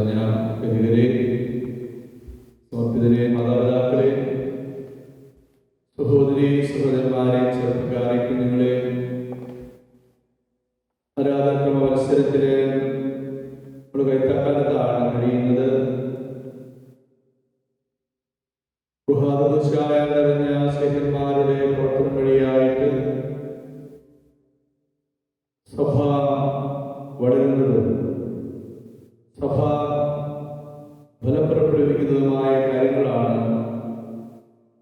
കന്യകരെ, സമർപ്പിതരെ, മാതാപിതാക്കളെ, സഹോദരി സഹോദരന്മാരെ, ചെറുപ്പക്കാരെ, കുഞ്ഞുങ്ങളെ, ആരാധനക്രമ മത്സരത്തില് നമ്മൾ കൈത്താക്കാലത്താണ് കഴിയുന്നത്. ബൃഹാദൃശായ നിറഞ്ഞ സ്നേഹന്മാരുടെ പ്രവർത്തനം വഴിയായിട്ട് സഭ വളരുന്നത്, സഭ ഫലം പുറപ്പെടുവിക്കുന്നതുമായ കാര്യങ്ങളാണ്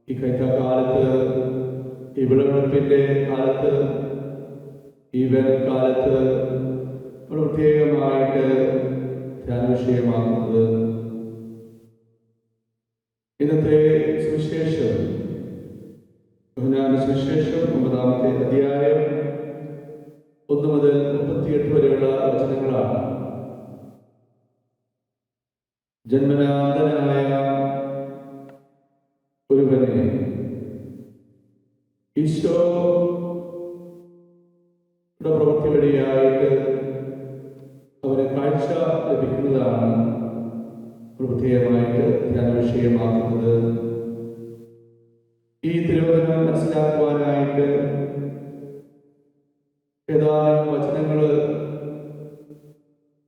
ഈ കൈത്താക്കാലത്ത്, ഈ വിളവെടുപ്പിൻ്റെ കാലത്ത്, ഈ വേനൽക്കാലത്ത് നമ്മൾ പ്രത്യേകമായിട്ട് ധ്യാന വിഷയമാക്കുന്നത്. ഇന്നത്തെ സുവിശേഷം, യോഹന്നാന്റെ സുവിശേഷം 9-ാമത്തെ അധ്യായം 1 മുതൽ 38 വരെയുള്ള വചനങ്ങളാണ്. ജന്മനാന്തനായ ഒരുവനെ ഈശോയുടെ പ്രവൃത്തി വഴിയായിട്ട് അവന് കാഴ്ച ലഭിക്കുന്നതാണ് പ്രത്യേകമായിട്ട് ധ്യാന വിഷയമാക്കുന്നത്. ഈ തിരുവചനം മനസ്സിലാക്കുവാനായിട്ട് ഏതാനും വചനങ്ങൾ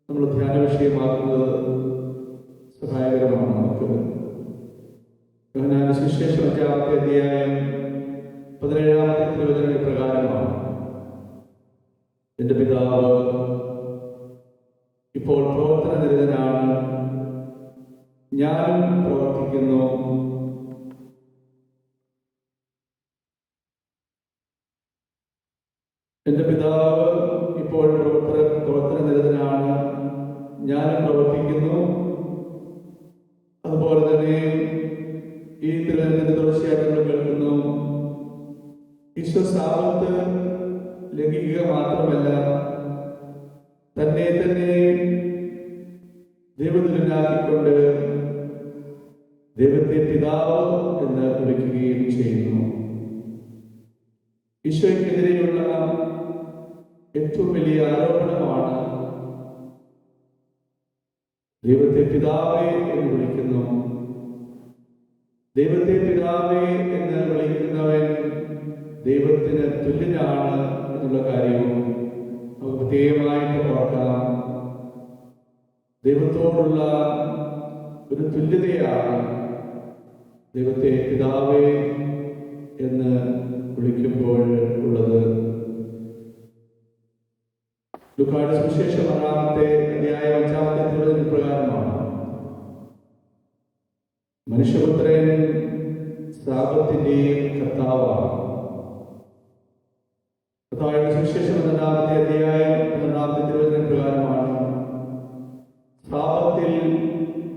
നമ്മൾ ധ്യാന വിഷയമാക്കുന്നത് സഹായകരമാണ്. നമുക്ക് യോഹന്നാന്റെ സുവിശേഷം 5-ാമത്തെ അധ്യായം 17-ാമത്തെ തിരുവചനം ഇപ്രകാരമാണ്: എൻ്റെ പിതാവ് ഇപ്പോൾ പ്രവർത്തന നിരതനാണ്, ഞാനും പ്രവർത്തിക്കുന്നു. എൻ്റെ പിതാവ് ഇപ്പോൾ പ്രവർത്തന നിരതനാണ്, ഞാനും പ്രവർത്തിക്കുന്നു. അതുപോലെ തന്നെ ഈ തിരുവചനത്തിന്റെ തുടർച്ചയായിട്ട് നമ്മൾ കേൾക്കുന്നു, ഈശോ സാബത്ത് ലംഘിക്കുക മാത്രമല്ല, തന്നെ തന്നെ ദൈവതുല്യനാക്കിക്കൊണ്ട് ദൈവത്തെ പിതാവ് എന്ന് വിളിക്കുകയും ചെയ്യുന്നു. ഈശോയ്ക്കെതിരെയുള്ള ഏറ്റവും വലിയ ആരോപണമാണ് ദൈവത്തെ പിതാവേ എന്ന് വിളിക്കുന്നു. ദൈവത്തെ പിതാവേ എന്ന് വിളിക്കുന്നവൻ ദൈവത്തിന് തുല്യനാണ് എന്നുള്ള കാര്യവും നമുക്ക് പ്രത്യേകമായിട്ട് ഓർക്കാം. ദൈവത്തോടുള്ള ഒരു തുല്യതയാണ് ദൈവത്തെ പിതാവേ എന്ന് വിളിക്കുമ്പോൾ ഉള്ളത്. ലൂക്കായുടെ സുവിശേഷം 6-ാമത്തെ അധ്യായം 5-ാമത്തെ തിരുവചന പ്രകാരമാണ്: മനുഷ്യപുത്രൻ സാബത്തിന്റെയും കർത്താവാണ്. ലൂക്കായുടെ സുവിശേഷം 12-ാമത്തെ അധ്യായം 12-ാമത്തെ തിരുവചന പ്രകാരമാണ്: സാബത്തിൽ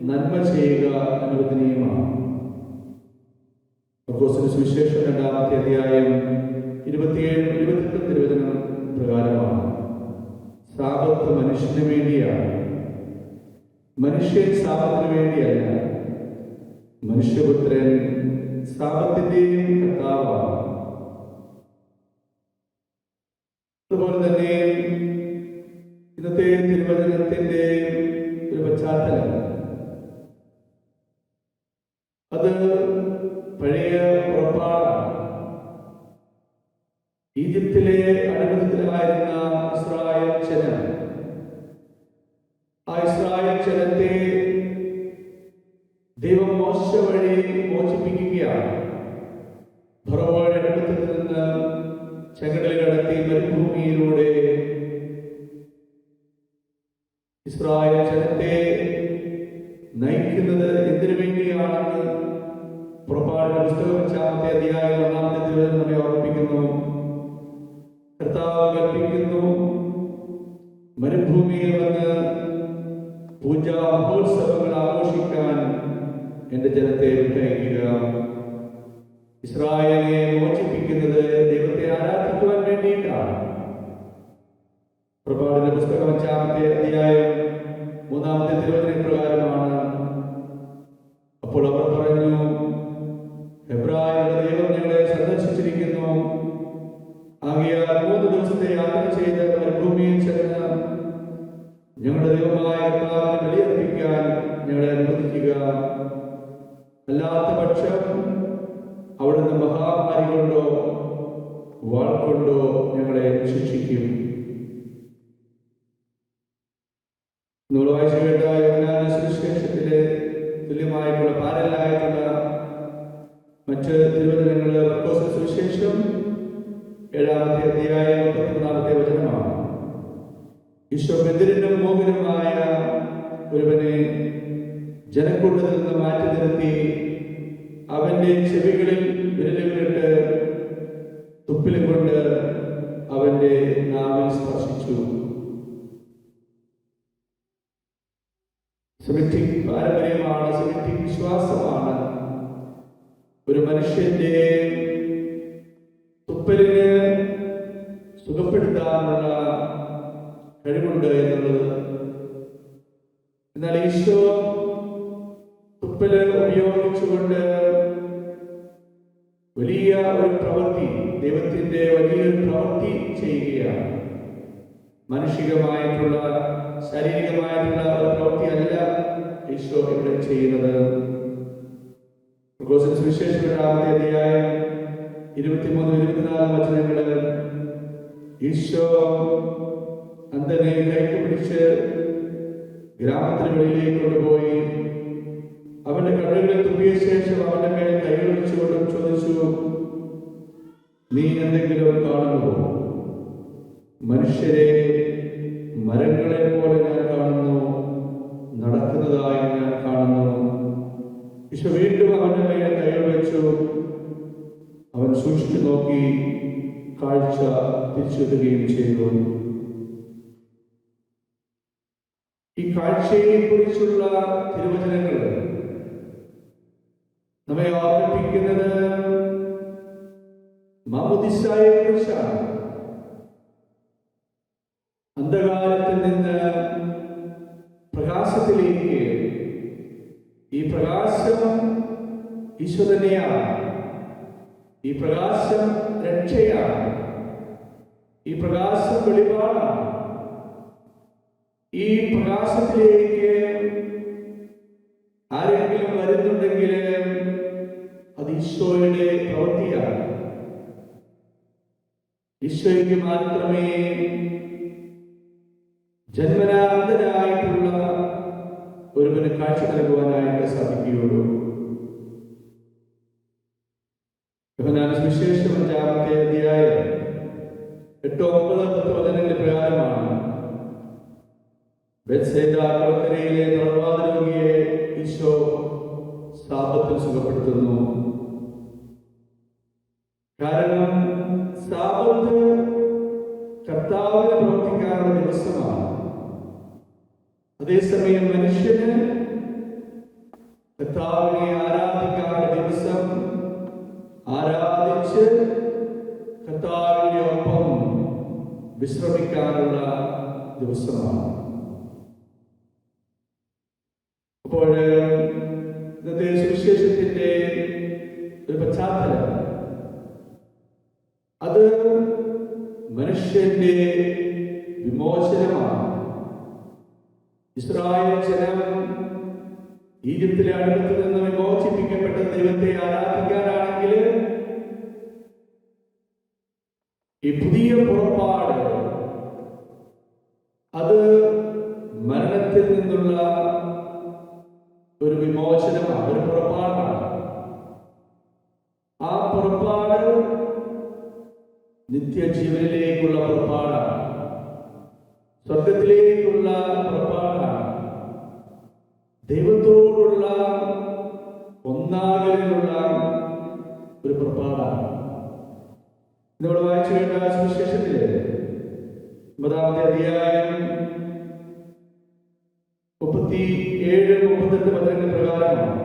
നന്മ ചെയ്യുക അനുവദനീയമാണ്. മർക്കോസിന്റെ സുവിശേഷം 2-ാമത്തെ അധ്യായം 27-28 തിരുവചനം പ്രകാരമാണ്: സാബത്ത് മനുഷ്യന് വേണ്ടിയാണ്, മനുഷ്യൻ സാബത്തിന് വേണ്ടിയല്ല. മനുഷ്യപുത്രൻ സാബത്തിന്റെയും കർത്താവാണ്. അതുപോലെ തന്നെ ഇന്നത്തെ തിരുവചനത്തിന്റെ ഒരു പശ്ചാത്തലം, അത് പഴയ പുറപ്പാടാണ്. ഈജിപ്തിലെ അടിമത്തത്തിലായിരുന്ന ഇസ്രായേൽ ജനം, ആ ഇസ്രായേൽ ജനത്തെ ദൈവം മോശ വഴി മോചിപ്പിക്കുകയാണ്. ഫറവോയുടെ അടിമത്തത്തിൽ നിന്ന് ചെങ്കടൽ കടത്തി മരുഭൂമിയിലൂടെ ഇസ്രായേൽ ജനത്തെ നയിക്കുന്നത് എന്തിനു വേണ്ടിയാണെന്ന് പുറപ്പാടിന്റെ പുസ്തകം 5-ാമത്തെ അധ്യായം 1-ാമത്തെ തിരുവചനം നമ്മെ ഓർമ്മിപ്പിക്കുന്നു. കർത്താവ് കൽപ്പിക്കുന്നു, മരുഭൂമിയിൽ വന്ന് പൂജാ മഹോത്സവങ്ങൾ ആഘോഷിക്കാൻ എൻ്റെ ജനത്തെ വിട്ടയക്കുക. ഇസ്രായേലിനെ മോചിപ്പിക്കുന്നത് ദൈവത്തെ ആരാധിക്കുവാൻ വേണ്ടിയിട്ടാണ്. പുറപ്പാടിന്റെ പുസ്തകം 5-ാമത്തെ അധ്യായം 3-ാമത്തെ തിരുവചന പ്രകാരമാണ്: അപ്പോൾ അവർ പറഞ്ഞു, ഹെബ്രായരുടെ ദൈവം ഞങ്ങളെ സന്ദർശിച്ചിരിക്കുന്നു. ആകയാൽ 3 ദിവസത്തെ യാത്ര ചെയ്ത് മരുഭൂമിയിൽ ചെന്ന് ഞങ്ങളുടെ ദൈവമായ കർത്താവിനെ ബലിയർപ്പിക്കാൻ കൊണ്ടോ ഞങ്ങളെ ശിക്ഷിക്കും? നമ്മൾ വായിച്ചു കേട്ട യോഹന്നാന്റെ സുവിശേഷത്തിലെ തുല്യമായിട്ടുള്ള പാരലായിട്ടുള്ള മറ്റ് തിരുവചനങ്ങൾ മർക്കോസിന്റെ സുവിശേഷം 7-ാമത്തെ അധ്യായം 33-ാമത്തെ വചനമാണ്. ഈശോ ബധിരനും മൂകനുമായ ഒരുവനെ ജനക്കൂട്ടത്തിൽ നിന്ന് മാറ്റി നിർത്തി അവന്റെ ചെവികളിൽ വിരലുകളിട്ട് തുപ്പിലും കൊണ്ട് അവന്റെ നാവിൽ സ്പർശിച്ചു. സെമിറ്റിക് പാരമ്പര്യമാണ്, സെമിറ്റിക് വിശ്വാസമാണ്. ഒരു മനുഷ്യന്റെ തുപ്പലിന് സുഖപ്പെടുത്താനുള്ള കഴിവുണ്ട് എന്നുള്ളത്. എന്നാൽ ഈശോ തുപ്പല് ഉപയോഗിച്ചുകൊണ്ട് വലിയ ഒരു പ്രവൃത്തി, ദൈവത്തിന്റെ വലിയൊരു പ്രവൃത്തി ചെയ്യുകയാണ്. മാനുഷികമായിട്ടുള്ള ശാരീരികമായിട്ടുള്ള ഒരു പ്രവൃത്തിയല്ല ഈശോ ഇവിടെ ചെയ്യുന്നത്. സുവിശേഷം 7-ാമത്തെ അധ്യായം 23-24 വചനങ്ങള് ഈശോ അന്ധനെ കൈക്ക് പിടിച്ച് ഗ്രാമത്തിന് വെളിയിലേക്ക് കൊണ്ടുപോയി അവന്റെ കണ്ണുകളിൽ തുപ്പിയ ശേഷം അവന്റെ മേൽ കൈകൾ വെച്ചുകൊണ്ട് ചോദിച്ചു, നീ എന്തെങ്കിലും കാണുന്നുവോ? മനുഷ്യരെ മരങ്ങളെ പോലെ ഞാൻ കാണുന്നു, നടക്കുന്നതായി ഞാൻ കാണുന്നു. ഈശോ വീണ്ടും അവന്റെ മേൽ കൈകൾ വെച്ചു. അവൻ സൂക്ഷിച്ചു നോക്കി, കാഴ്ച തിരിച്ചെത്തുകയും ചെയ്തു. ഈ കാഴ്ചയെ കുറിച്ചുള്ള തിരുവചനങ്ങൾ നമ്മെ ഓർമ്മിപ്പിക്കുന്നത് മാമോദിസായെ കുറിച്ചാണ്. അന്ധകാരത്തിൽ നിന്ന് പ്രകാശത്തിലേക്ക്. ഈ പ്രകാശം ഈശോ തന്നെയാണ്. ഈ പ്രകാശം രക്ഷയാണ്. ഈ പ്രകാശം വെളിപാടാണ്. ഈ പ്രകാശത്തിലേക്ക് ആരെങ്കിലും വരുന്നുണ്ടെങ്കിൽ അത് ഈശോയുടെ പ്രവൃത്തിയാണ്. ഈശോയ്ക്ക് മാത്രമേ ജന്മനാന്തരായിട്ടുള്ള ഒരുവന് കാഴ്ച നൽകുവാനായിട്ട് സാധിക്കുകയുള്ളൂ. യോഹന്നാന്റെ സുവിശേഷം 5-ാമത്തെ അധ്യായം 8-9-10 വചനങ്ങളുടെ പ്രകാരമാണ് ബെത്സേദാ കുളക്കരയിലെ തളർവാദ രോഗിയെ ഈശോ സാബത്തിൽ സുഖപ്പെടുത്തുന്നു. കാരണം സാബത്ത് കർത്താവിനെ പ്രവർത്തിക്കാനുള്ള ദിവസമാണ്. അതേസമയം മനുഷ്യന് കർത്താവിനെ ആരാധിക്കാനുള്ള ദിവസം, ആരാധിച്ച് കർത്താവിന്റെ ഒപ്പം വിശ്രമിക്കാനുള്ള ദിവസമാണ്. അപ്പോൾ ഇന്നത്തെ സുവിശേഷത്തിന്റെ ഒരു പശ്ചാത്തലം അത് മനുഷ്യന്റെ വിമോചനമാണ്. ഇസ്രായേൽ ജനം ഈജിപ്തിലെ അടിമത്തിൽ നിന്ന് വിമോചിപ്പിക്കപ്പെട്ട ദൈവത്തെ ആരാധിക്കാനാണെങ്കിൽ ഈ പുതിയ പുറപ്പാട് അത് മരണത്തിൽ നിന്നുള്ള ഒരു വിമോചനമാണ്, ഒരു പുറപ്പാടാണ്. ആ പുറപ്പാട് നിത്യജീവനിലേക്കുള്ള പുറപ്പാടാണ്, സ്വർഗത്തിലേക്കുള്ള പുറപ്പാടാണ്, ദൈവത്തോടുള്ള ഒന്നാകലിനുള്ള ഒരു പുറപ്പാടാണ്. നമ്മൾ വായിച്ചു കേട്ട സുവിശേഷത്തിലെ 9-ാമത്തെ അധ്യായം 37-38 വചനങ്ങൾ പ്രകാരമാണ്.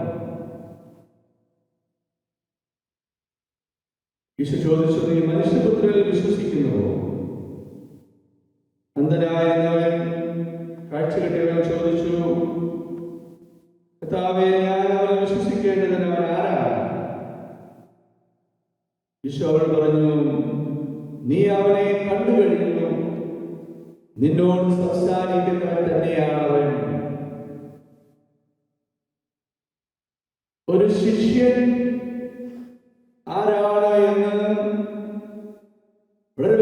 ഈശോ ചോദിച്ചു, നീ മനുഷ്യപുത്രനിൽ വിശ്വസിക്കുന്നുവോ? അന്ധനായിരുന്നവൻ കാഴ്ച കിട്ടിയവൻ ചോദിച്ചു, കർത്താവേ, ഞാൻ അവനെ വിശ്വസിക്കേണ്ടതിന് അവൻ ആരാണ്? ഈശോ അവനോട് പറഞ്ഞു, നീ അവനെ കണ്ടു കഴിഞ്ഞു, നിന്നോട് സംസാരിക്കുന്നവൻ തന്നെയാണ് അവൻ. ഒരു ശിഷ്യൻ ആരാണ് എന്ന് വളരെ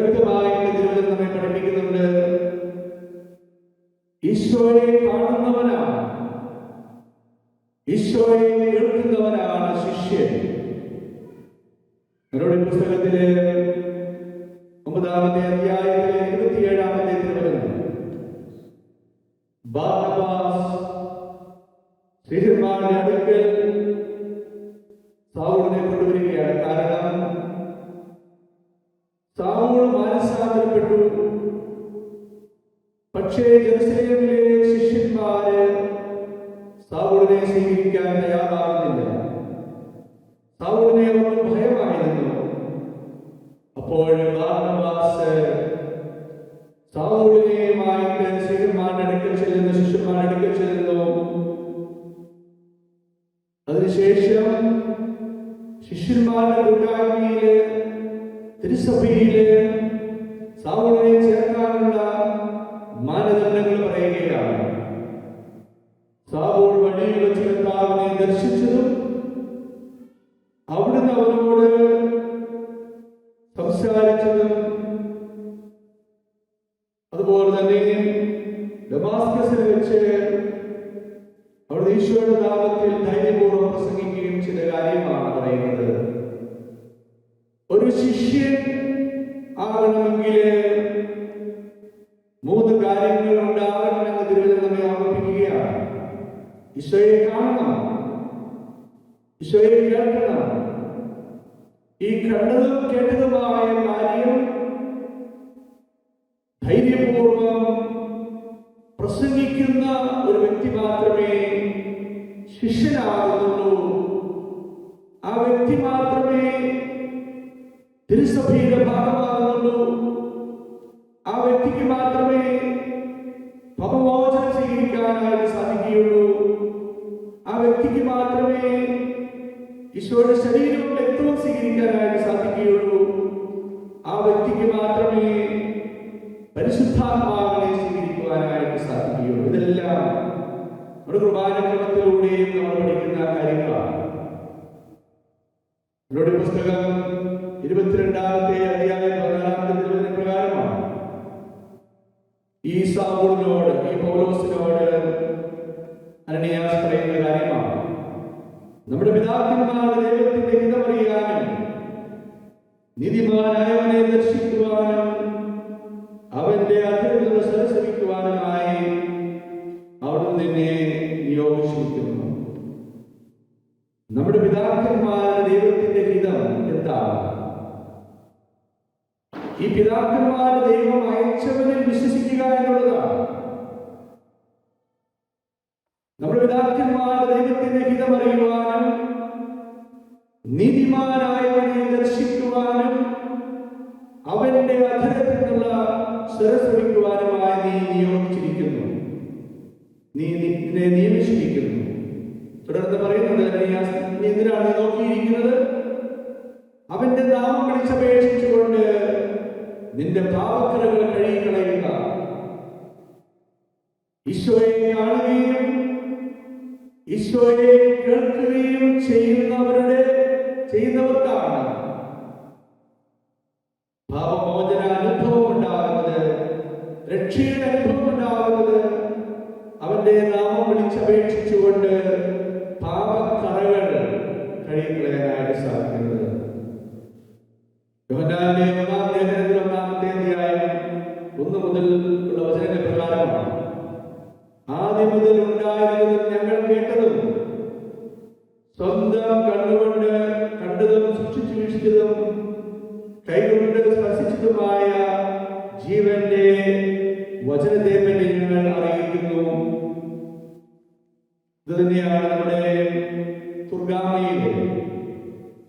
ഈശോയെ കാണുന്നവനാണ്, ഈശോയെ കേൾക്കുന്നവനാണ് ശിഷ്യൻ. അവരുടെ പുസ്തകത്തിലെ 9-ാമത്തെ അധ്യായത്തിലെ 27-ാമത്തെ തിരുവചനം, ബാർന്നബാസ് ശിഷ്യന്മാരുടെ അടുക്കൽ സൗളിനെ കൊണ്ടുവരികയാണ്. കാരണം സൗൾ മാനസാന്തരപ്പെട്ടു. പക്ഷേ ജെറുസലേമിലെ ശിഷ്യന്മാര് സൗളിനെ സ്വീകരിക്കാൻ തയ്യാറാകുന്നില്ല. സൗളിനെ അവർക്ക് ഭയമായിരുന്നു. അപ്പോൾ ബാർന്നബാസ് സൗളിനെയുമായിട്ട് ശിഷ്യന്മാരുടെ അടുക്കൽ ചെല്ലുന്നു. അതിനുശേഷം ശിഷ്യന്മാരുടെ കൂട്ടായ്മയില്, തിരുസഭയില് സൗളിനെ ചേർക്കാനുള്ള മാനദണ്ഡങ്ങൾ പറയുകയാണ്. സൗൾ വഴിയിൽ വെച്ച് കർത്താവിനെ ദർശിച്ചതും അവിടുന്ന് അവനോട് സംസാരിച്ചതും, അതുപോലെ തന്നെ ദമാസ്കസിൽ വെച്ച് അവിടെ ഈശോയുടെ നാമത്തിൽ ധൈര്യപൂർവ്വം പ്രസംഗിക്കുകയും ചെയ്ത കാര്യമാണ് പറയുന്നത്. ഒരു ശിഷ്യൻ ആകണമെങ്കിൽ 3 കാര്യങ്ങൾ ഉണ്ടാകണമെന്ന് തിരുവചനം നമ്മെ ഓർമ്മിപ്പിക്കുകയാണ്. ഈശോയെ കാണണം, ഈശോയെ കേൾക്കണം. ഈ കണ്ടതും കേട്ടതുമായ കാര്യം ധൈര്യപൂർവം പ്രസംഗിക്കുന്ന ഒരു വ്യക്തി മാത്രമേ ശിഷ്യനാകുന്നുള്ളൂ. ആ വ്യക്തി മാത്രമേ തിരുസഭയുടെ ഭാഗമാകുന്നുള്ളൂ. ആ വ്യക്തിക്ക് മാത്രമേ പാപമോചനം സ്വീകരിക്കാനായിട്ട് സാധിക്കുകയുള്ളൂ. ആ വ്യക്തിക്ക് മാത്രമേ ഈശോയുടെ ശരീരവും രക്തവും സ്വീകരിക്കാനായിട്ട് സാധിക്കുകയുള്ളൂ. ആ വ്യക്തിക്ക് മാത്രമേ പരിശുദ്ധാത്മാവിനെ സ്വീകരിക്കുവാനായിട്ട് സാധിക്കുകയുള്ളൂ. ഇതെല്ലാം നമ്മുടെ കുർബാനക്രമത്തിലൂടെയും നമ്മൾ പഠിക്കുന്ന കാര്യങ്ങളാണ്. അവരുടെ പുസ്തകം 22-ാമത്തെ അധ്യായം 14-ാമത്തെ തിരുവചന പ്രകാരമാണ് ഈ സൗളിനോട്, ഈ പൗലോസിനോട് അനനിയാസ് പറയുന്ന കാര്യമാണ്. നമ്മുടെ പിതാക്കന്മാരുടെ ദൈവത്തിന്റെ ഹിതമറിയാനും നീതിമാനായവനെ ദർശിക്കുവാനും അവന്റെ അധരങ്ങൾ സരസരിക്കുവാനുമായി അവിടുന്ന് നിന്നെ നിയോഗിച്ചിരിക്കുന്നു. നമ്മുടെ പിതാക്കന്മാരുടെ ദൈവത്തിന്റെ ഹിതം എന്താണ്? ഈ പിതാക്കന്മാരുടെ ദൈവം അയച്ചവനിൽ വിശ്വസിക്കുക എന്നുള്ളതാണ്. നമ്മുടെ പിതാക്കന്മാരുടെ ദൈവത്തിന്റെ ഹിതം അറിയുവാനും നീതിമാനായവനെ ദർശിക്കുവാനും അവന്റെ അധരത്തിൽ നിന്നുള്ള സ്വരശ്രമിക്കുവാനുമായി നീ നിയോഗിച്ചിരിക്കുന്നു, നീ നിന്നെ നിയമിച്ചിരിക്കുന്നു. തുടർന്ന് പറയുന്നത്, നീ എന്തിനാണ് നോക്കിയിരിക്കുന്നത്? അവന്റെ നാമം വിളിച്ചപേക്ഷിച്ചുകൊണ്ട് നിന്റെ പാപക്കറകൾ കഴുകിക്കളയുക. ഈശോയെ കാണുകയും ഈശോയെ കേൾക്കുകയും ചെയ്യുന്നവർക്കാണ് പാപമോചന അനുഭവം ഉണ്ടാകുന്നത്, രക്ഷയുടെ അനുഭവം ഉണ്ടാകുന്നത്. അവന്റെ നാമം വിളിച്ചപേക്ഷിച്ചുകൊണ്ട് പാപക്കറകൾ കഴുകിക്കളയാനായിട്ട് സാധിക്കുന്നത്. യോഹന്നാന്റെ 1-ാം ലേഖനത്തിൽ 1-ാമത്തെ അധ്യായം 1 മുതൽ ഉള്ള വചനങ്ങൾ പ്രകാരമാണ്. ആദ്യം മുതൽ ഉണ്ടായിരുന്നതും ഞങ്ങൾ കേട്ടതും സ്വന്തം കണ്ണുകൊണ്ട് കണ്ടതും സൂക്ഷിച്ചു വീക്ഷിച്ചതും കൈകൊണ്ട് സ്പർശിച്ചതുമായ ജീവന്റെ വചനത്തെ പറ്റി ഞങ്ങൾ അറിയിക്കുന്നു. ഇത് തന്നെയാണ് നമ്മുടെ തുർഗാമയിലെ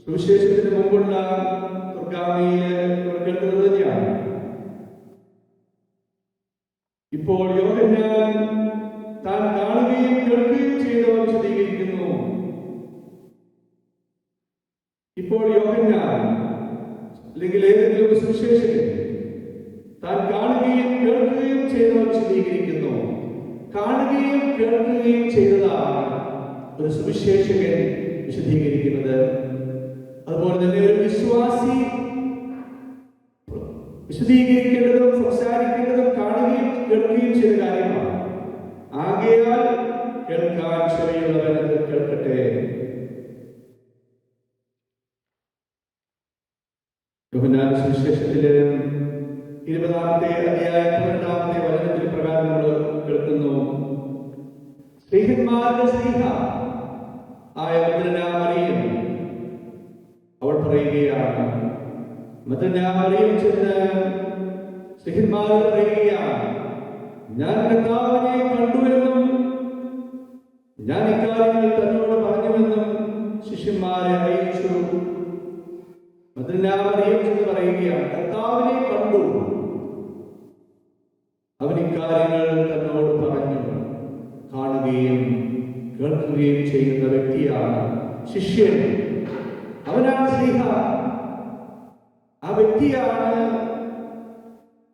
സുവിശേഷത്തിന് മുമ്പുള്ള തുർഗാമയില് കേൾക്കുന്നത് തന്നെയാണ്. ഇപ്പോൾ യോഹന്നാൻ താൻ കാണുകയും കേൾക്കുകയും ചെയ്തവർ വിശദീകരിക്കുന്നു. ഇപ്പോൾ യോഹന്നാൻ അല്ലെങ്കിൽ ഏതെങ്കിലും സുവിശേഷകൻ താൻ കാണുകയും കേൾക്കുകയും ചെയ്തവർ വിശദീകരിക്കുന്നു. കാണുകയും കേൾക്കുകയും ചെയ്തതാണ് ഒരു സുവിശേഷകൻ വിശദീകരിക്കുന്നത്. അതുപോലെ തന്നെ ഒരു വിശ്വാസി വിശദീകരിക്കേണ്ടതും സംസാരിക്കേണ്ടതും കാണുകയും കേൾക്കുകയും ചെയ്ത കാര്യമാണ്. സ്ത്രീഹന്മാരുടെ സ്ത്രീഹ ആയ മറിയം അവൾ പറയുകയാണ്, മറിയം ചെന്ന് സ്ത്രീഹന്മാരോട് പറയുകയാണ്, ഞാൻ കർത്താവിനെ കണ്ടുവെന്നും ഞാൻ ഇക്കാര്യങ്ങൾ തന്നോട് പറഞ്ഞുവെന്നും ശിഷ്യന്മാരെ അറിയിച്ചു. മറിയം ചെന്ന് പറയുകയാണ്, കർത്താവിനെ കണ്ടു, അവൻ ഇക്കാര്യങ്ങൾ തന്നോട് പറഞ്ഞു. കാണുകയും കേൾക്കുകയും ചെയ്യുന്ന വ്യക്തിയാണ് ശിഷ്യൻ, അവനാണ് സ്ലീഹ. ആ വ്യക്തിയാണ്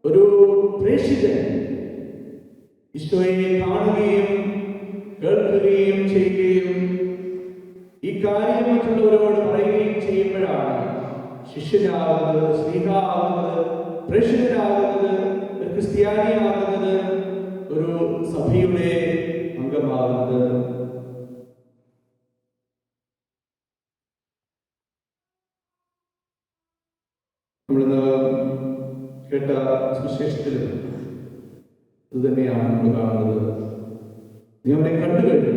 ഒരു പ്രേക്ഷിതൻ. ഈശോയെ കാണുകയും കേൾക്കുകയും ചെയ്യുകയും ഈ കാര്യം മറ്റുള്ളവരോട് പറയുകയും ചെയ്യുമ്പോഴാണ് ശിഷ്യനാകുന്നത്, സ്ലീഹയാകുന്നത്, പ്രേക്ഷിതനാകുന്നത്, ക്രിസ്ത്യാനിയാകുന്നത്, ഒരു സഭയുടെ അംഗമാകുന്നത്. നമ്മളിന്ന് കേട്ട സുവിശേഷത്തിൽ ഇത് തന്നെയാണ് നമ്മൾ കാണുന്നത്. നീ അവനെ കണ്ടു കഴിഞ്ഞു,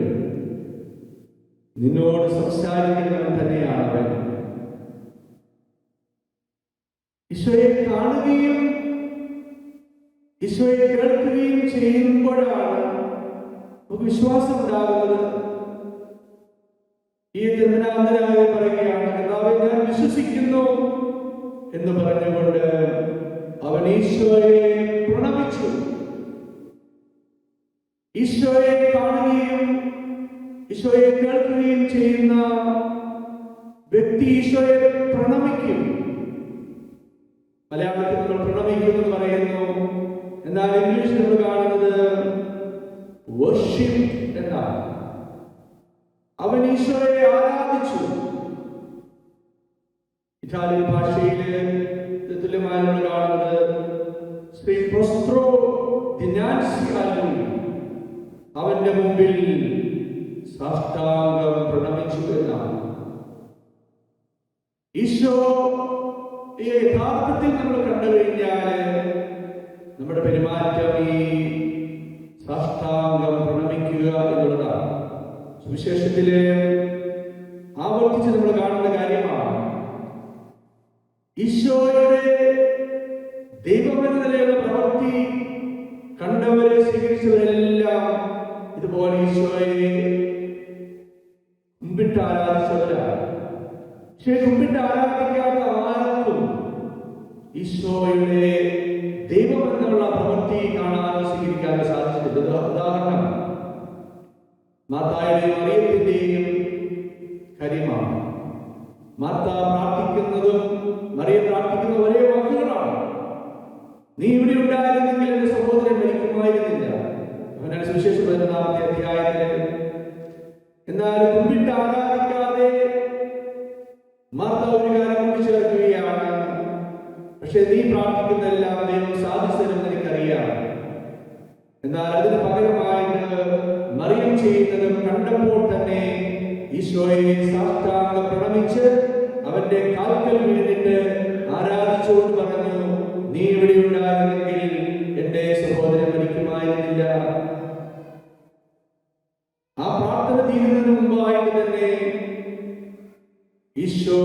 നിന്നോട് സംസാരിക്കുന്നവൻ തന്നെയാണ് അവൻ. ഈശോയെ കാണുകയും ഈശോയെ കേൾക്കുകയും ചെയ്യുമ്പോഴാണ് നമുക്ക് വിശ്വാസം ഉണ്ടാകുന്നത്. ഈ തിരുവനാന്തരായ പറയുകയാണ്, കർത്താവേ ഞാൻ വിശ്വസിക്കുന്നു എന്ന് പറഞ്ഞുകൊണ്ട് അവൻ ഈശോയെ പ്രണമിച്ചു. ഈശോയെ കാണുകയും ഈശോയെ കേൾക്കുകയും ചെയ്യുന്ന വ്യക്തി ഈശോയെ പ്രണമിക്കും. മലയാളത്തിൽ നമ്മൾ പ്രണമിക്കുമെന്ന് പറയുന്നു, എന്നാൽ ഇംഗ്ലീഷിൽ നമ്മൾ കാണുന്നത് വർഷിപ്പ് എന്നാണ്. അവൻ ഈശോയെ ആരാധിച്ചു. ഇറ്റാലിയൻ ഭാഷയില് തുല്യമായി നമ്മൾ കാണുന്നത് ശ്രീ പ്രോസ്ട്രോ ദിനാൻസി ആലു, അവന്റെ മുമ്പിൽ സാഷ്ടാംഗം പ്രണമിച്ചു എന്നാണ്. ഈശോ യഥാർത്ഥത്തിൽ നമ്മൾ കണ്ടു കഴിഞ്ഞാല് നമ്മുടെ പെരുമാറ്റം ഈ സാഷ്ടാംഗം പ്രണമിക്കുക എന്നുള്ളതാണ്. സുവിശേഷത്തില് ആവർത്തിച്ച് നമ്മൾ കാണുന്ന കാര്യമാണ്. ഈശോയുടെ ദൈവമെന്ന നിലയിലുള്ള പ്രവൃത്തി കണ്ടവരെ സ്വീകരിച്ചവരെല്ലാം ഇതുപോലെ ഈശോയെ കുമ്പിട്ട് ആരാധിച്ചവരാണ്. പക്ഷേ കുമ്പിട്ട് ആരാധിക്കാത്ത ആർക്കും ഈശോയുടെ ദൈവം എന്നുള്ള പ്രവൃത്തി കാണാനോ സ്വീകരിക്കാനോ സാധിച്ചിട്ടില്ല. ഉദാഹരണം മാർത്തായുടെയും മറിയത്തിന്റെയും കാര്യമാണ്. മാർത്ത പ്രാർത്ഥിക്കുന്നതും മറിയം പ്രാർത്ഥിക്കുന്ന ഒരേ വാക്കുകളാണ്. നീ ഇവിടെ ഉണ്ടായിരുന്നെങ്കിൽ എന്റെ സഹോദരൻ മരിക്കുമായിരുന്നില്ല. അവനാണ് സുവിശേഷം 14-ാമത്തെ അധ്യായത്തില്. എന്നാൽ കുമ്പിട്ട് ആരാധിക്കാതെ മാർത്ത ഒരു കാര്യം കൂട്ടിച്ചേർക്കുകയാണ്, പക്ഷെ നീ പ്രാർത്ഥിക്കുന്നതെല്ലാം ദൈവം സാധിച്ചതെന്ന് എനിക്കറിയാം. എന്നാൽ അതിന് പകരമായിട്ട് മറിയം ചെയ്യുന്നതും കണ്ടപ്പോൾ തന്നെ ഈശോയെ സാഷ്ടാംഗം പ്രണമിച്ച് അവന്റെ കാൽക്കൽ വീണിട്ട് ആരാധിച്ചുകൊണ്ട് പറഞ്ഞു, നീ ഇവിടെ ഉണ്ടായിരുന്നെങ്കിൽ എന്റെ സഹോദരൻ മരിക്കുമായിരുന്നില്ല. ആ പ്രാർത്ഥന തീരുന്നതിന് മുമ്പായിട്ട് തന്നെ ഈശോ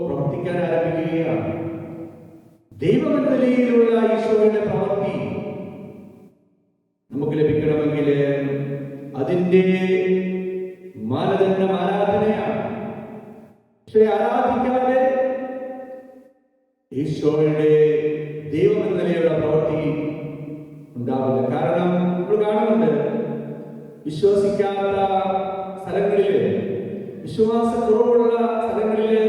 പ്രവർത്തിക്കാൻ ആരംഭിക്കുകയാണ്. ദൈവം എന്ന നിലയിലുള്ള ഈശോയുടെ പ്രവൃത്തി നമുക്ക് ലഭിക്കണമെങ്കിൽ അതിൻ്റെ മാനദണ്ഡം ആരാധനയാണ്. പക്ഷെ ആരാധിക്കാതെ ഈശോയുടെ ദൈവം എന്ന നിലയിലുള്ള പ്രവൃത്തി ഉണ്ടാവില്ല. കാരണം നമ്മൾ കാണുന്നുണ്ട്, വിശ്വസിക്കാത്ത സ്ഥലങ്ങളില്, വിശ്വാസക്കുറവുള്ള സ്ഥലങ്ങളില്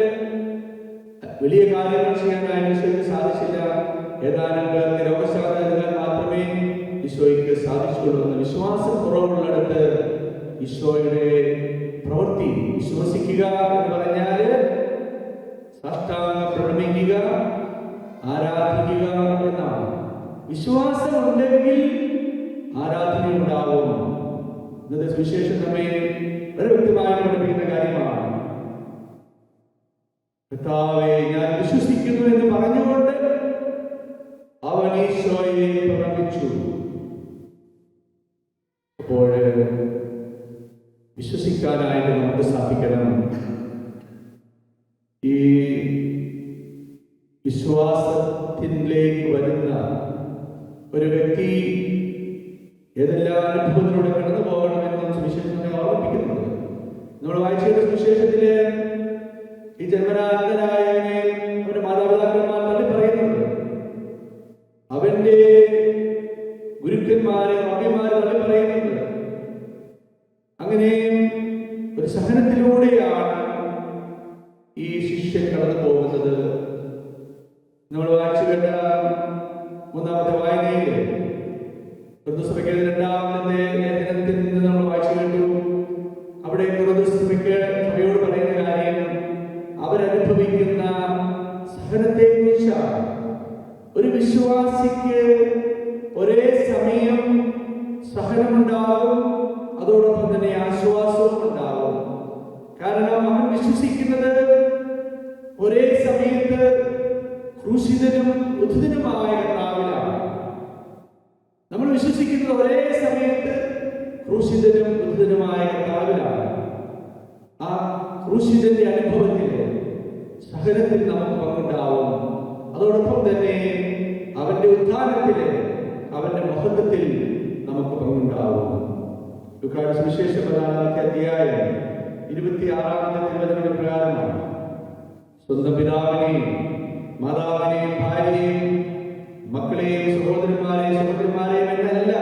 വലിയ കാര്യങ്ങൾ ചെയ്യാനായി ഈശോയ്ക്ക് സാധിച്ചില്ല. ഏതാനും പേർക്ക് രോഗശാന്തി നൽകാൻ മാത്രമേ ഈശോയ്ക്ക് സാധിച്ചുള്ളൂ. വിശ്വാസക്കുറവുള്ളിടത്ത് ഈശോയുടെ പ്രവൃത്തി വിശ്വസിക്കുക എന്ന് പറഞ്ഞാല് സാഷ്ടാംഗം പ്രണമിക്കുക, ആരാധിക്കുക എന്നാണ്. വിശ്വാസം ഉണ്ടെങ്കിൽ ആരാധന ഉണ്ടാവും. ഇന്നത്തെ സുവിശേഷം നമ്മെ വളരെ വ്യക്തമായി പഠിപ്പിക്കുന്ന കാര്യമാണ്. കർത്താവേ ഞാൻ വിശ്വസിക്കുന്നു എന്ന് പറഞ്ഞുകൊണ്ട് അവൻ ഈശോയെ പ്രണമിച്ചു. അപ്പോൾ വിശ്വസിക്കാനായിട്ട് നമുക്ക് സാധിക്കണം. ഈ വിശ്വാസത്തിലേക്ക് വരുന്ന ഒരു വ്യക്തി ഏതെല്ലാം അനുഭവത്തിലൂടെ കടന്നു പോകണമെന്നും സുവിശേഷം നമ്മെ ഓർമ്മിപ്പിക്കുന്നുണ്ട്. നമ്മൾ വായിച്ച സുവിശേഷത്തില് ഈ ജന്മനാഥനായവനെ അവന്റെ മാതാപിതാക്കന്മാർ തള്ളി പറയുന്നുണ്ട്. അവന്റെ ഗുരുക്കന്മാരെ അമ്മമാരെ തള്ളി പറയുന്നുണ്ട്. അങ്ങനെ ഒരു സഹനത്തിലൂടെയാണ് ഈ ശിഷ്യൻ കടന്നു പോകുന്നത്. നമ്മൾ വായിച്ചു കേട്ട മൂന്നാമത്തെ വായനയില് ക്രിസ്തുസഭയ്ക്ക് രണ്ടാമത്തെ ലേഖനത്തിൽ നിന്ന് നമ്മൾ വായിച്ചു കേട്ടു. അവിടെ ക്രിസ്തുസഭയ്ക്ക് സഭയോട് പറയുന്ന കാര്യം അവരനുഭവിക്കുന്ന സഹനത്തെ കുറിച്ചാണ്. ഒരു വിശ്വാസിക്ക് ഒരേ സമയം സഹനമുണ്ടാകും, അതോടൊപ്പം തന്നെ ആശ്വാസവും ഉണ്ടാകും. കാരണം അവൻ വിശ്വസിക്കുന്നത് ഒരേ സമയത്ത് ക്രൂശിതനും ഉദ്ധിതനുമായ കർത്താവിലാണ്. നമ്മൾ വിശ്വസിക്കുന്നത് ഒരേ സമയത്ത് ക്രൂശിതനും ഉദ്ധിതനുമായ കർത്താവിലാണ്. ആ ക്രൂശിതന്റെ അനുഭവത്തില് സഹനത്തിൽ നമുക്ക് പങ്കുണ്ടാവും. അതോടൊപ്പം തന്നെ അവന്റെ ഉത്ഥാനത്തില് അവന്റെ മഹത്വത്തിൽ നമുക്ക് പങ്കുണ്ടാവും. ലൂക്കായുടെ സുവിശേഷം 14-ാമത്തെ അധ്യായം 26-ാമത്തെ തിരുവചന പ്രകാരമാണ്. സ്വന്തം പിതാവിനെയും മാതാവിനെയും ഭാര്യയെയും മക്കളെയും സഹോദരന്മാരെയും എന്നല്ല,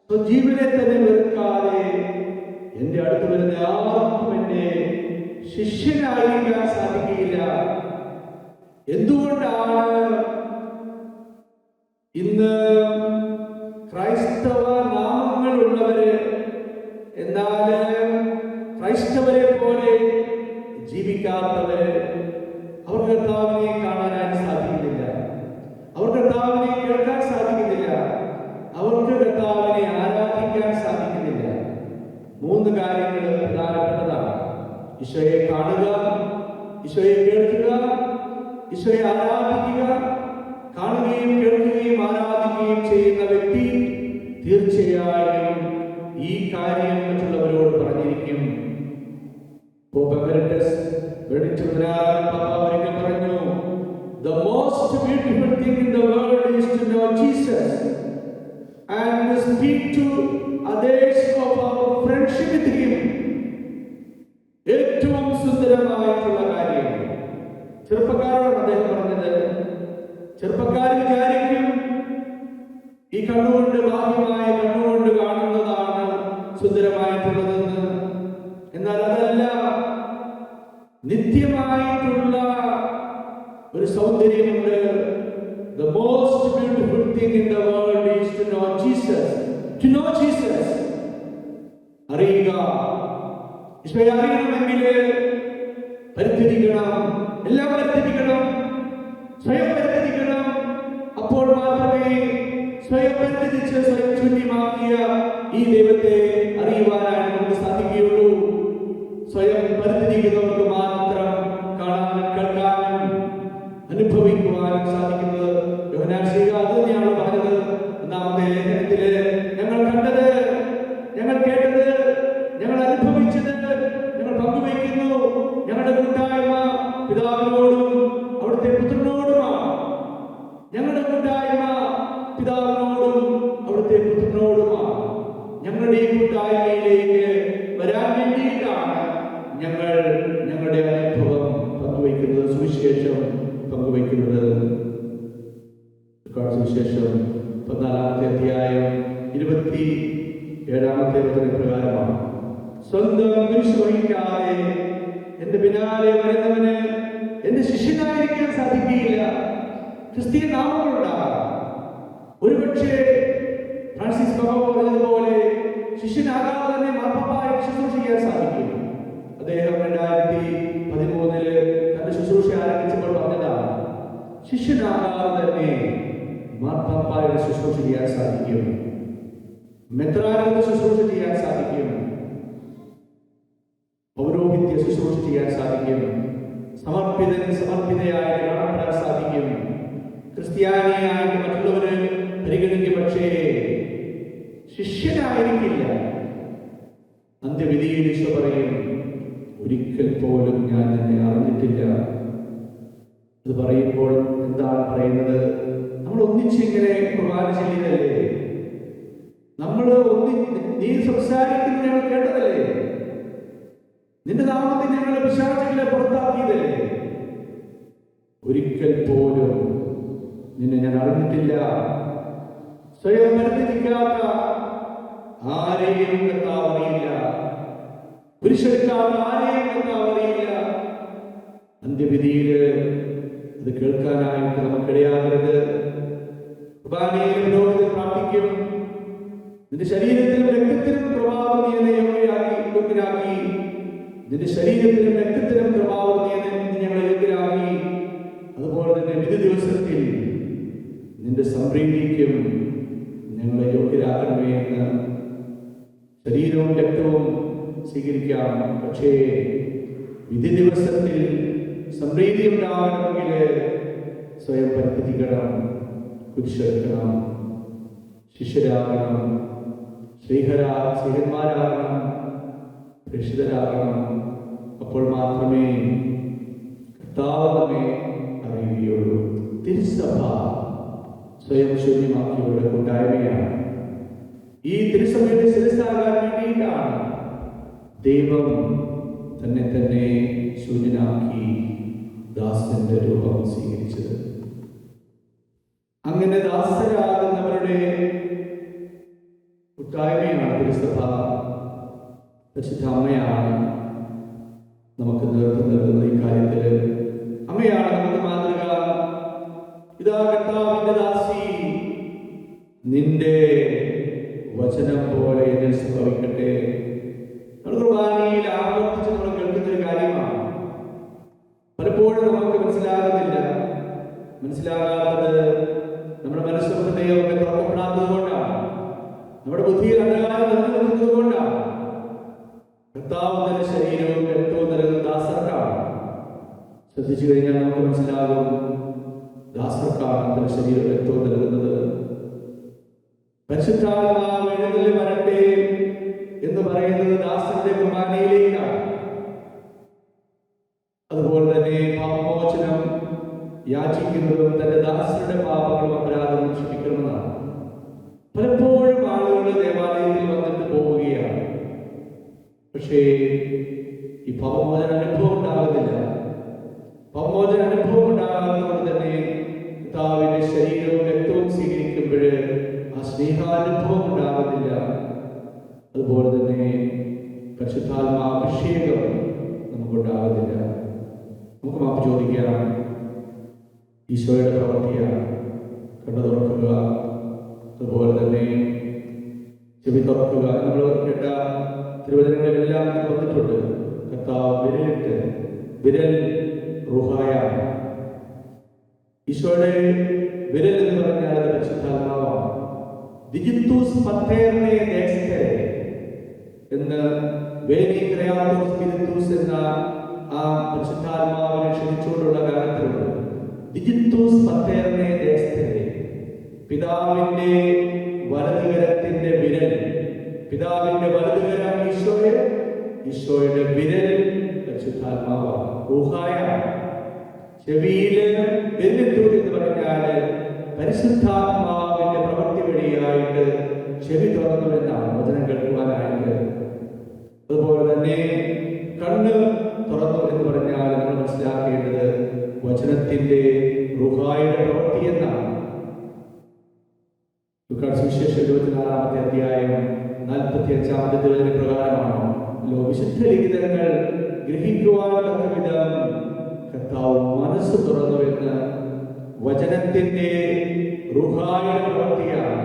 സ്വജീവനെ തന്നെ വെറുക്കാതെ എന്റെ അടുത്ത് വരുന്ന ആർക്കും എന്റെ ശിഷ്യനായിരിക്കാൻ സാധിക്കുകയില്ല. എന്തുകൊണ്ടാണ് ഇന്ന് ക്രൈസ്തവ നാമങ്ങളുള്ളവര് എന്നാൽ ക്രൈസ്തവരെ പോലെ ജീവിക്കാത്തവര്? അവർ കർത്താവിനെ കാണാനായി സാധിക്കുന്നില്ല, അവർ കർത്താവിനെ കേൾക്കാൻ സാധിക്കുന്നില്ല, അവർക്ക് കർത്താവിനെ ആരാധിക്കാൻ സാധിക്കുന്നില്ല. 3 കാര്യങ്ങൾ പ്രധാനപ്പെട്ടതാണ്. ഈശോയെ കാണുക, ഈശോയെ കേൾക്കുക, ഈശോയെ ആരാധിക്കുക. കാണുകയും കേൾക്കുകയും ആരാധിക്കുകയും ചെയ്യുന്ന വ്യക്തി തീർച്ചയായും ഈ കാര്യം മറ്റുള്ളവരോട് പറഞ്ഞിരിക്കും. പറഞ്ഞു, the most beautiful thing in the world is to know Jesus and to speak to others of our friendship with him. ഏറ്റവും സുന്ദരമായിട്ടുള്ള കാര്യം ചെറുപ്പക്കാരോടാണ് അദ്ദേഹം പറഞ്ഞത്. ചെറുപ്പക്കാർ വിചാരിക്കും ഈ കണ്ണുകൊണ്ട് ബാഹ്യമായ കണ്ണുകൊണ്ട് കാണുന്നതാണ് സുന്ദരമായിട്ടുള്ളതെന്ന്. എന്നാൽ അതല്ല, നിത്യമായിട്ടുള്ള ഒരു സൗന്ദര്യമുണ്ട്. The most beautiful thing in the world is to know Jesus. To know Jesus. അറിയുക. ഈശോയെ അറിയണമെങ്കിൽ പരിത്യജിക്കണം, എല്ലാം പരിത്യജിക്കണം, സ്വയം പരിത്യജിക്കണം. അപ്പോൾ മാത്രമേ സ്വയം പരിത്യജിച്ച് സ്വയം ശൂന്യമാക്കിയ ഈ ദൈവത്തെ അറിയുവാനായി നമുക്ക് സാധിക്കുകയുള്ളൂ. സ്വയം പരിത്യജിക്കുന്നവർക്ക് മാത്രം കാണാനും കേൾക്കാനും അനുഭവിക്കുവാനും സാധിക്കുന്നത്. യോഹന്നാൻ ശ്ലീഹ അത് തന്നെയാണ് പറഞ്ഞത്. 1-ാമത്തെ ലേഖനത്തില് ഞങ്ങൾ കണ്ടത്, ഞങ്ങൾ കേട്ടത്, ഞങ്ങൾ അനുഭവിച്ചത് ഞങ്ങൾ പങ്കുവയ്ക്കുന്നു. ഞങ്ങളുടെ കൂട്ടായ്മ പിതാവിനോടും അവിടുത്തെ പുത്രനോടുമാണ്. ഞങ്ങളുടെ കൂട്ടായ്മ പിതാവിനോടും അവിടുത്തെ പുത്രനോടുമാണ്. ഞങ്ങളുടെ ഈ കൂട്ടായ്മയിലേക്ക് വരാൻ വേണ്ടിയിട്ടാണ് ഞങ്ങൾ ഞങ്ങളുടെ അനുഭവം പങ്കുവയ്ക്കുന്നത്, സുവിശേഷം പങ്കുവയ്ക്കുന്നത്. സുവിശേഷം 14-ാമത്തെ അധ്യായം 27-ാമത്തെ പ്രകാരമാണ്. സ്വന്തം കുരിശ് വഹിക്കാതെ എന്റെ പിന്നാലെ വരുന്നവന് എന്റെ ശിഷ്യനായിരിക്കാൻ സാധിക്കുകയില്ല. ക്രിസ്തീയ നാമങ്ങളുണ്ടാകാം. ഒരുപക്ഷെ ഫ്രാൻസിസ് ബാബ പറഞ്ഞതുപോലെ ശിഷ്യനാകാതെ തന്നെ മാർപ്പാപ്പായെ ശുശ്രൂഷിക്കാൻ സാധിക്കും. അദ്ദേഹം 2013 തന്റെ ശുശ്രൂഷ ആരംഭിച്ചപ്പോൾ പറഞ്ഞതാണ്, ശിഷ്യനാകാതെ തന്നെ മാർപ്പാപ്പായുടെ ശുശ്രൂഷ ചെയ്യാൻ സാധിക്കും, മെത്രാന്റെ ശുശ്രൂഷ ചെയ്യാൻ സാധിക്കും, പൗരോഹിത്യ ശുശ്രൂഷ ചെയ്യാൻ സാധിക്കും, സമർപ്പിതയായി കാണപ്പെടാൻ സാധിക്കും, ക്രിസ്ത്യാനിയായിട്ട് മറ്റുള്ളവര് പരിഗണിക്കും. പക്ഷേ ശിഷ്യനായിരിക്കില്ല. അന്ത്യവിധിയിൽ വേദിയിൽ ഈശോ പറയും, ഒരിക്കൽ പോലും ഞാൻ നിന്നെ അറിഞ്ഞിട്ടില്ല. അത് പറയുമ്പോൾ എന്താണ് പറയുന്നത്? നമ്മൾ ഒന്നിച്ചിങ്ങനെ കുർബാന ചെയ്യുന്നതല്ലേ? നമ്മൾ നീ സംസാരിക്കുന്നത് ഞങ്ങൾ കേട്ടതല്ലേ? നിന്റെ നാമത്തിൽ ഞങ്ങൾ പിശാചുകളെ പുറത്താക്കിയതല്ലേ? ഒരിക്കൽ പോലും നിന്നെ ഞാൻ അറിഞ്ഞിട്ടില്ല. സ്വയം പരിത്യജിക്കാത്ത ആരെയും കർത്താവ് അറിയില്ല. പുരുഷെടുക്കാത്ത ആരെയും കർത്താവ് അറിയില്ല. അന്ത്യവിധിയിൽ അത് കേൾക്കാനായിട്ട് നമുക്കിടയാകരുത്. കുർബാനയിൽ പുരോഹിതൻ പ്രാർത്ഥിക്കും, നിന്റെ ശരീരത്തിലും രക്തത്തിലും കൃപാവതിയെ യോഗ്യരാക്കി, നിന്റെ ശരീരത്തിലും രക്തത്തിലും കൃപാവതിയെ ഞങ്ങളെ യോഗ്യരാക്കി. അതുപോലെ തന്നെ വിധി ദിവസത്തിൽ നിന്റെ സംപ്രീതിക്കും ഞങ്ങളെ യോഗ്യരാക്കണമേ എന്ന്. ശരീരവും രക്തവും സ്വീകരിക്കാം, പക്ഷേ വിധി ദിവസത്തിൽ സംപ്രീതി ഉണ്ടാകണമെങ്കിൽ സ്വയം പരിത്യജിക്കണം, കുരിശെടുക്കണം, ശിഷ്യരാകണം, ശ്രീഹന്മാരാകണം, പ്രേക്ഷിതരാകണം. അപ്പോൾ മാത്രമേ കർത്താവ് നമ്മെ അറിയുകയുള്ളൂ. തിരുസഭ സ്വയം ശൂന്യമാക്കിയവരുടെ കൂട്ടായ്മയാണ്. ഈ തിരുസഭയുടെ ശിരസ്സാകാൻ വേണ്ടിയിട്ടാണ് ദൈവം തന്നെ ശൂന്യനാക്കി ദാസന്റെ രൂപം സ്വീകരിച്ചത്. അങ്ങനെ ദാസരാകുന്നവരുടെ കൂട്ടായ്മയാണ് തിരുസഭ. പരിശുദ്ധ അമ്മയാണ് നമുക്ക് നേതൃത്വം നൽകുന്നത്. ഈ കാര്യത്തിൽ അമ്മയാണ് നമുക്ക് മാതൃക. ഇതാ കർത്താവിന്റെ ദാസി, നിന്റെ വചനം പോലെ എന്നിൽ സംഭവിക്കട്ടെ. കുർബാനയിൽ ആവർത്തിച്ച് നമ്മൾ കേൾക്കുന്ന ഒരു കാര്യമാണ്. പലപ്പോഴും നമുക്ക് മനസ്സിലാകാത്തത് നമ്മുടെ മനസ്സും ഹൃദയമൊക്കെ തുറക്കപ്പെടാത്തത് കൊണ്ടാണ്. നമ്മുടെ ബുദ്ധിയിൽ അന്ധകാരം നിലനിൽക്കുന്നത് കൊണ്ടാണ്. കർത്താവ് തന്നെ ശരീരവും രക്തവും നൽകുന്ന ദാസർക്കാണ്. ശ്രദ്ധിച്ചു കഴിഞ്ഞാൽ നമുക്ക് മനസ്സിലാകും, ദാസർക്കാണ് തന്റെ ശരീരവും രക്തവും നൽകുന്നത്. പരിശുദ്ധാത്മാവ് എഴുന്നള്ളി വരട്ടെ എന്ന് പറയുന്നത് ദാസന്റെ കുർബാനയിലേക്കാണ്. അതുപോലെ തന്നെ പാപമോചനം യാചിക്കുന്നതും തന്റെ ദാസരുടെ പാപങ്ങളും അപരാധങ്ങളും ക്ഷമിക്കണമെന്നാണ്. പലപ്പോഴും ആളുകൾ ദേവാലയത്തിൽ വന്നിട്ട് പോവുകയാണ്, പക്ഷേ ഈ പാപമോചന അനുഭവം ഉണ്ടാകുന്നില്ല. പാപമോചന അനുഭവം ഉണ്ടാകുന്നതുകൊണ്ട് തന്നെ കർത്താവിന്റെ ശരീരവും രക്തവും സ്വീകരിക്കുമ്പോൾ ആ സ്നേഹാനുഭവം ഉണ്ടാകുന്നില്ല. അതുപോലെ തന്നെ പരിശുദ്ധാത്മാഭിഷേകം നമുക്കുണ്ടാകുന്നില്ല. നമുക്ക് മാപ്പ് ചോദിക്കാം. ഈശോയുടെ പ്രവൃത്തിയാണ്. കണ്ണു തുറക്കുക, അതുപോലെ തന്നെ ചെവി തുറക്കുക. നമ്മൾ കേട്ട തിരുവചനങ്ങളിലെല്ലാം വന്നിട്ടുണ്ട്. കർത്താവ് വിരലിട്ട്, വിരൽ റുഹായാണ്. ഈശോയുടെ വിരൽ എന്ന് പറഞ്ഞാൽ അത് പരിശുദ്ധാത്മാവാണ്. ദിജിത്തൂസ് പത്തേർനെ ദേക്സ്തേ എന്ന് വേനിക്രയാത്തോസ് സ്പിരിത്തൂസ് എന്ന ആ പരിശുദ്ധാത്മാവിനെ ക്ഷണിച്ചുകൊണ്ടുള്ള ഗാനത്തിലുണ്ട്. ദിജിത്തൂസ് പത്തേർനെ ദേക്സ്തേ, പിതാവിന്റെ വലതുകരത്തിന്റെ വിരൽ. പിതാവിന്റെ വലതുകരം ഈശോയുടെ വിരൽ പരിശുദ്ധാത്മാവാണ്, റൂഹായാണ്. ചെവിയില് വിരലിട്ടു എന്ന് പറഞ്ഞാൽ പരിശുദ്ധാത്മാവിന്റെ പ്രവൃത്തി വഴിയായിട്ട് ചെവി തുറന്നു എന്നാണ്, വചനം കേൾക്കുവാനായിട്ട്. അതുപോലെ തന്നെ കണ്ണ് തുറന്നു എന്ന് പറഞ്ഞാൽ നമ്മൾ മനസ്സിലാക്കേണ്ടത് വചനത്തിന്റെ റുഹായുടെ പ്രവൃത്തി എന്നാണ്. സുവിശേഷം 24-ാമത്തെ അധ്യായം 45-ാമത്തെ തിരുവചന പ്രകാരമാണ് വിശുദ്ധ ലിഖിതങ്ങൾ ഗ്രഹിക്കുവാൻ തക്കവിധം കർത്താവ് മനസ്സ് തുറന്നുവെന്ന്. വചനത്തിന്റെ റുഹായുടെ പ്രവൃത്തിയാണ്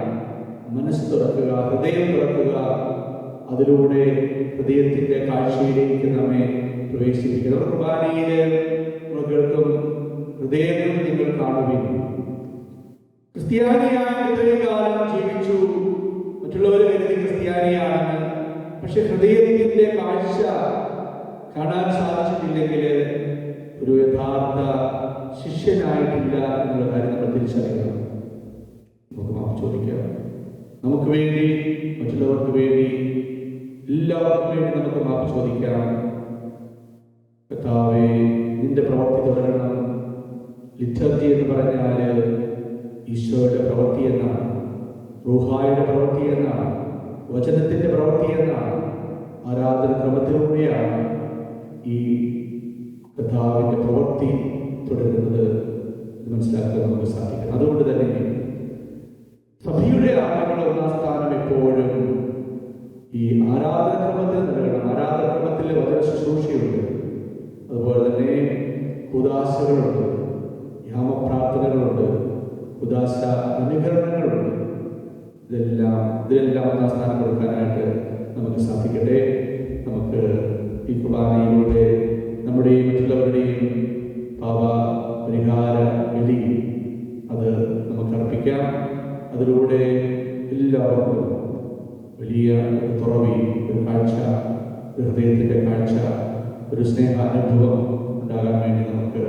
മനസ്സ് തുറക്കുക, ഹൃദയം തുറക്കുക. അതിലൂടെ ഹൃദയത്തിന്റെ കാഴ്ചയിലേക്ക് നമ്മെ പ്രവേശിപ്പിക്കുക. കുർബാനയില് നമ്മൾ കേൾക്കും, ഹൃദയം നിങ്ങൾ കാണുവിൻ. ക്രിസ്ത്യാനിയായി ഇത്രയും കാലം ജീവിച്ചു, മറ്റുള്ളവർ കരുതി ക്രിസ്ത്യാനിയാണെന്ന്. പക്ഷെ ഹൃദയത്തിന്റെ കാഴ്ച കാണാൻ സാധിച്ചിട്ടില്ലെങ്കിൽ ഒരു യഥാർത്ഥ ശിഷ്യനായിട്ടില്ല എന്നുള്ള കാര്യം നമ്മൾ തിരിച്ചറിയണം. നമുക്ക് മാപ്പ് ചോദിക്കാം. നമുക്ക് വേണ്ടി, മറ്റുള്ളവർക്ക് വേണ്ടി എല്ലാവർക്കും വേണ്ടി നമുക്ക് മാപ്പ് ചോദിക്കാം. കർത്താവേ, നിന്റെ പ്രവൃത്തി തുടരണം. ലിറ്റർജി എന്ന് പറഞ്ഞാൽ ഈശോയുടെ പ്രവൃത്തി എന്നാണ്, റൂഹായുടെ പ്രവൃത്തി എന്നാണ്, വചനത്തിന്റെ പ്രവൃത്തി എന്നാണ്. ആരാധന ക്രമത്തിലൂടെയാണ് ഈ കർത്താവിന്റെ പ്രവൃത്തി തുടരുന്നത് മനസ്സിലാക്കാൻ നമുക്ക് സാധിക്കും. അതുകൊണ്ട് തന്നെ സഭയുടെ ആരാധന ഒന്നാം സ്ഥാനം എപ്പോഴും ഈ ആരാധനക്രമത്തിൽ നൽകണം. ആരാധനക്രമത്തിൽ വചന ശുശ്രൂഷയുണ്ട്, അതുപോലെ തന്നെ കുദാശകളുണ്ട്, യാമപ്രാർത്ഥനകളുണ്ട്, കുദാശ അനുകരണങ്ങളുണ്ട്. ഇതിലെല്ലാം ഒന്നാം സ്ഥാനം കൊടുക്കാനായിട്ട് നമുക്ക് സാധിക്കട്ടെ. നമുക്ക് ഈ കുർബാനയിലൂടെ നമ്മുടെയും മറ്റുള്ളവരുടെയും പാപ പരിഹാര ബലി അത് നമുക്ക് അർപ്പിക്കാം. അതിലൂടെ എല്ലാവർക്കും വലിയ ഒരു തുറവി, ഒരു കാഴ്ച, ഒരു ഹൃദയത്തിൻ്റെ കാഴ്ച, ഒരു സ്നേഹാനുഭവം ഉണ്ടാകാൻ വേണ്ടി നമുക്ക്